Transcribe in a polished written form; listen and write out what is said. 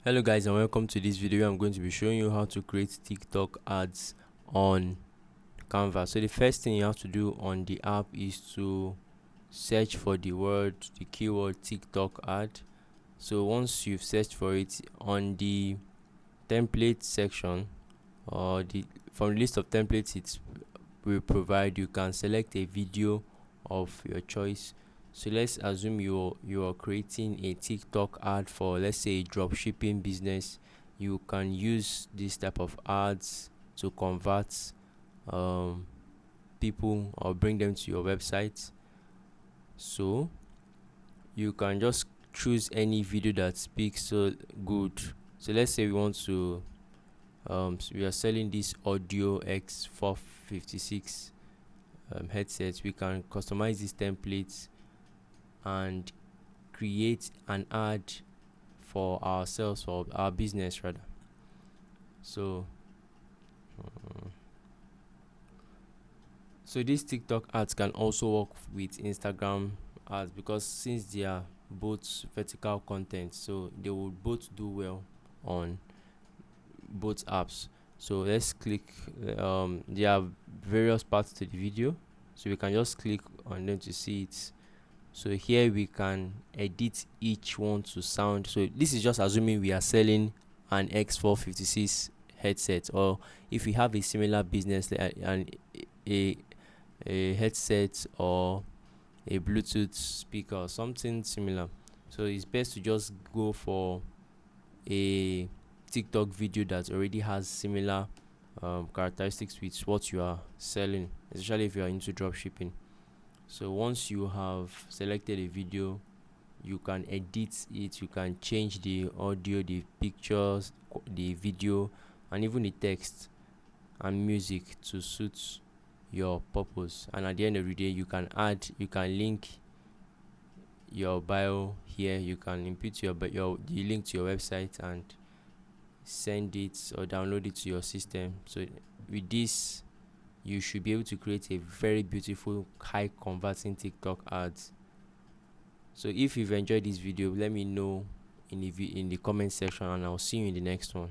Hello guys, and welcome to this video. I'm going to be showing you how to create TikTok ads on Canva. So the first thing you have to do on the app is to search for the keyword TikTok ad. So once you've searched for it, on the template section or from the list of templates it will provide, you can select a video of your choice. So let's assume you are creating a TikTok ad for, let's say, a drop shipping business. You can use this type of ads to convert people or bring them to your website. So you can just choose any video that speaks so good. So let's say we want to so we are selling this Audio X456 headsets. We can customize these templates and create an ad for ourselves, or our business rather. So these TikTok ads can also work with Instagram ads, because since they are both vertical content, so they will both do well on both apps. So let's click there are various parts to the video, so we can just click on them to see it. So here we can edit each one to sound. So this is just assuming we are selling an X456 headset, or if we have a similar business like a headset or a Bluetooth speaker or something similar. So it's best to just go for a TikTok video that already has similar characteristics with what you are selling, especially if you are into drop shipping. So once you have selected a video, you can edit it, you can change the audio, the pictures, the video, and even the text and music to suit your purpose. And at the end of the day, you can link your bio here. You can input the link to your website and send it or download it to your system. So with this, you should be able to create a very beautiful, high converting TikTok ads. So if you've enjoyed this video, let me know in the comment section, and I'll see you in the next one.